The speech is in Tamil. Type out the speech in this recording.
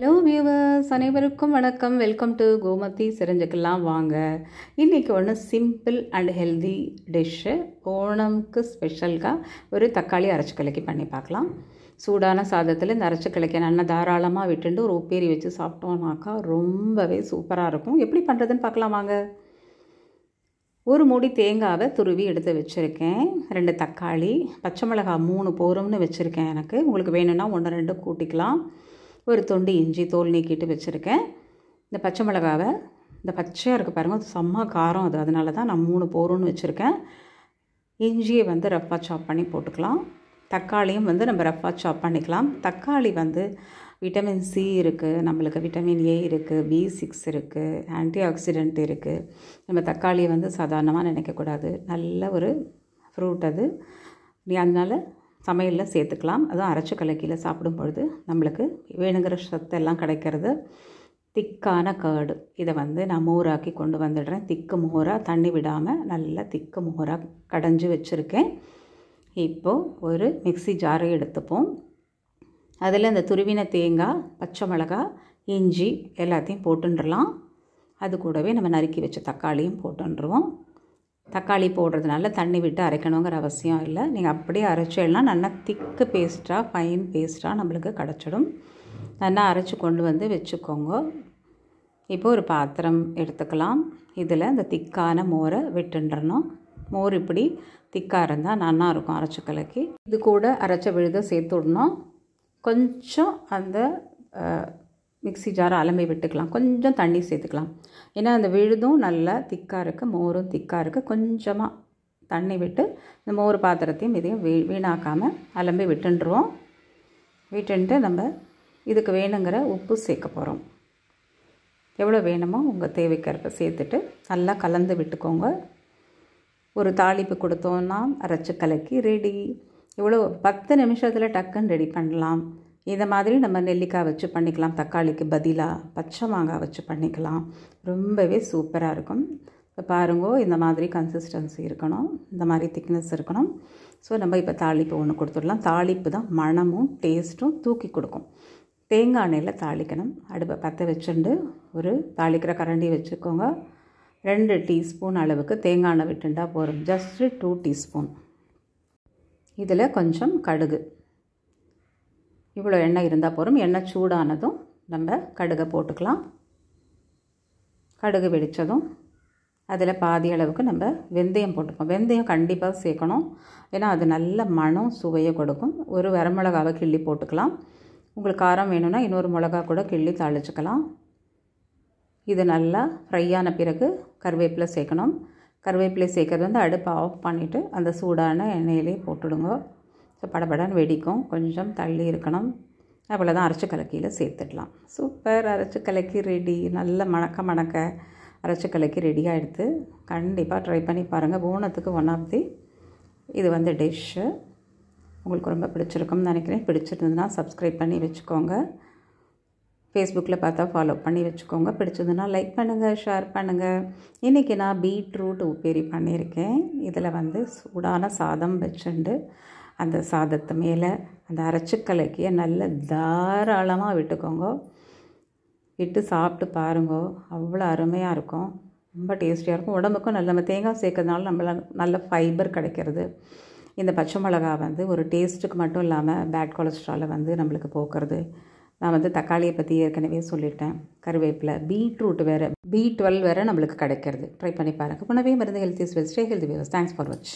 ஹலோ வியூவர்ஸ், அனைவருக்கும் வணக்கம். Welcome to Gomathi. செஞ்சக்கலாம் வாங்க. இன்றைக்கி ஒன்று சிம்பிள் அண்ட் ஹெல்தி டிஷ்ஷு, ஓணம்க்கு ஸ்பெஷலுக்காக ஒரு தக்காளி அரைச்சி கலக்கி பண்ணி பார்க்கலாம். சூடான சாதத்தில் இந்த அரைச்சி கலக்கி நல்லா தாராளமாக விட்டுண்டு ஒரு உப்பேரி வச்சு சாப்பிட்டோம்னாக்கா ரொம்பவே சூப்பராக இருக்கும். எப்படி பண்ணுறதுன்னு பார்க்கலாம் வாங்க. ஒரு மூடி தேங்காவை துருவி எடுத்து வச்சுருக்கேன். 2 தக்காளி, பச்சை மிளகாய் 3 போரும்னு வச்சுருக்கேன். எனக்கு உங்களுக்கு வேணும்னா 1-2 கூட்டிக்கலாம். ஒரு துண்டு இஞ்சி தோல் நீக்கிட்டு வச்சுருக்கேன். இந்த பச்சை மிளகாவை, இந்த பச்சையாக இருக்குது பாருங்கள், அது செம்ம காரம், அதனால தான் நான் 3 போரும்னு வச்சுருக்கேன். இஞ்சியை ரஃப்பாக சாப் பண்ணி போட்டுக்கலாம். தக்காளியும் நம்ம ரஃப்பாக சாப் பண்ணிக்கலாம். தக்காளி விட்டமின் சி இருக்குது, நம்மளுக்கு விட்டமின் ஏ இருக்குது, B6 இருக்குது, ஆன்டி ஆக்சிடென்ட் இருக்குது. நம்ம தக்காளியை சாதாரணமாக நினைக்கக்கூடாது, நல்ல ஒரு ஃப்ரூட் அது. அதனால் சமையலில் சேர்த்துக்கலாம். அதுவும் அரைச்சி கலக்கியில் சாப்பிடும் பொழுது நம்மளுக்கு வேணுங்கிற சத்தெல்லாம் கிடைக்கிறது. திக்கான கர்டு, இதை நான் மோராக்கி கொண்டு வந்துடுறேன். திக்கு மோராக, தண்ணி விடாமல் நல்ல திக்கு மோராக கடைஞ்சி வச்சுருக்கேன். இப்போது ஒரு மிக்ஸி ஜாரை எடுத்துப்போம். அதில் இந்த துருவின தேங்காய், பச்சை மிளகாய், இஞ்சி எல்லாத்தையும் போட்டுன்றலாம். அது கூடவே நம்ம நறுக்கி வச்ச தக்காளியும் போட்டுருவோம். தக்காளி போடுறதுனால தண்ணி விட்டு அரைக்கணுங்கிற அவசியம் இல்லை. நீங்கள் அப்படியே அரைச்சிடலாம். நல்லா திக்கு பேஸ்ட்டாக, ஃபைன் பேஸ்ட்டாக நம்மளுக்கு கிடச்சிடும். நல்லா அரைச்சி கொண்டு வச்சுக்கோங்க. இப்போ ஒரு பாத்திரம் எடுத்துக்கலாம். இதில் இந்த திக்கான மோரை விட்டுன்றணும். மோர் இப்படி திக்காக இருந்தால் நல்லா இருக்கும் அரைச்சி கலக்கி. இது கூட அரைச்ச விழுதை சேர்த்து விடணும். கொஞ்சம் அந்த மிக்ஸி ஜாரை அலம்பி விட்டுக்கலாம். கொஞ்சம் தண்ணி சேர்த்துக்கலாம். ஏன்னா அந்த விழுதும் நல்லா திக்காக இருக்குது, மோரும் திக்காக இருக்குது. கொஞ்சமாக தண்ணி விட்டு இந்த மோர் பாத்திரத்தையும் இதையும் வீணாக்காமல் அலம்பி விட்டுருவோம். விட்டுன்ட்டு நம்ம இதுக்கு வேணுங்கிற உப்பு சேர்க்க போகிறோம். எவ்வளோ வேணுமோ உங்கள் தேவைக்கேற்ப சேர்த்துட்டு நல்லா கலந்து விட்டுக்கோங்க. ஒரு தாளிப்பு கொடுத்தோன்னா அரைச்சி கலக்கி ரெடி. இவ்வளோ 10 நிமிஷத்தில் டக்குன்னு ரெடி பண்ணலாம். இந்த மாதிரி நம்ம நெல்லிக்காய் வச்சு பண்ணிக்கலாம். தக்காளிக்கு பதிலாக பச்சை மாங்காய் வச்சு பண்ணிக்கலாம். ரொம்பவே சூப்பராக இருக்கும். இப்போ பாருங்கோ, இந்த மாதிரி கன்சிஸ்டன்சி இருக்கணும், இந்த மாதிரி திக்னஸ் இருக்கணும். ஸோ நம்ம இப்போ தாளிப்பு ஒன்று கொடுத்துடலாம். தாளிப்பு தான் மணமும் டேஸ்ட்டும் தூக்கி கொடுக்கும். தேங்காய் எண்ணெயில் தாளிக்கணும். அடுப்பை பற்ற வச்சுண்டு ஒரு தாளிக்கிற கரண்டி வச்சுக்கோங்க. 2 டீஸ்பூன் அளவுக்கு தேங்காய் எண்ணெய் விட்டுண்டா போதும். Just 2 teaspoon. இதில் கொஞ்சம் கடுகு, இவ்வளோ எண்ணெய் இருந்தால் போதும். எண்ணெய் சூடானதும் நம்ம கடுகை போட்டுக்கலாம். கடுகு வெடித்ததும் அதில் பாதி அளவுக்கு நம்ம வெந்தயம் போட்டுப்போம். வெந்தயம் கண்டிப்பாக சேர்க்கணும். ஏன்னா அது நல்ல மனம் சுவையை கொடுக்கும். ஒரு வரமிளகாவை கிள்ளி போட்டுக்கலாம். உங்களுக்கு காரம் வேணும்னா இன்னொரு மிளகா கூட கிள்ளி தாளிச்சுக்கலாம். இது நல்லா ஃப்ரை ஆன பிறகு கருவேப்பிலை சேர்க்கணும். கருவேப்பிலை சேர்க்கறது அடுப்பை ஆஃப் பண்ணிவிட்டு அந்த சூடான எண்ணெயிலே போட்டுடுங்க. ஸோ படபடன்னு வெடிக்கும். கொஞ்சம் தள்ளி இருக்கணும். அவ்வளோ தான், அரைச்சி கலக்கியில் சேர்த்துடலாம். சூப்பர், அரைச்சி கலக்கி ரெடி. நல்ல மணக்க அரைச்சி கலக்கி ரெடியாக எடுத்து கண்டிப்பாக ட்ரை பண்ணி பாருங்கள். ஓணத்துக்கு ஒன் ஆஃப் தி இது டிஷ்ஷு. உங்களுக்கு ரொம்ப பிடிச்சிருக்கும்னு நினைக்கிறேன். பிடிச்சிருந்ததுன்னா சப்ஸ்கிரைப் பண்ணி வச்சுக்கோங்க. ஃபேஸ்புக்கில் பார்த்தா ஃபாலோ பண்ணி வச்சுக்கோங்க. பிடிச்சதுன்னா லைக் பண்ணுங்கள், ஷேர் பண்ணுங்கள். இன்றைக்கி நான் பீட்ரூட் உப்பேரி பண்ணியிருக்கேன். இதில் சூடான சாதம் வச்சுண்டு அந்த சாதத்து மேலே அந்த அரைச்சி கலக்கியை நல்ல தாராளமாக விட்டுக்கோங்க. விட்டு சாப்பிட்டு பாருங்கோ, அவ்வளோ அருமையாக இருக்கும். ரொம்ப டேஸ்டியாக இருக்கும். உடம்புக்கும் நல்ல, நம்ம தேங்காய் சேர்க்கறதுனால நல்ல ஃபைபர் கிடைக்கிறது. இந்த பச்சை மிளகாய் ஒரு டேஸ்ட்டுக்கு மட்டும் இல்லாமல் பேட் கொலஸ்ட்ராலை நம்மளுக்கு போக்குறது. நான் தக்காளியை பற்றி ஏற்கனவே சொல்லிட்டேன். கருவேப்பிலை, பீட்ரூட் வேறு, B12 வேறு நம்மளுக்கு கிடைக்கிறது. ட்ரை பண்ணி பாருங்கள். உணவே மருந்து. Healthy swell, stay healthy viewers. Thanks for watch.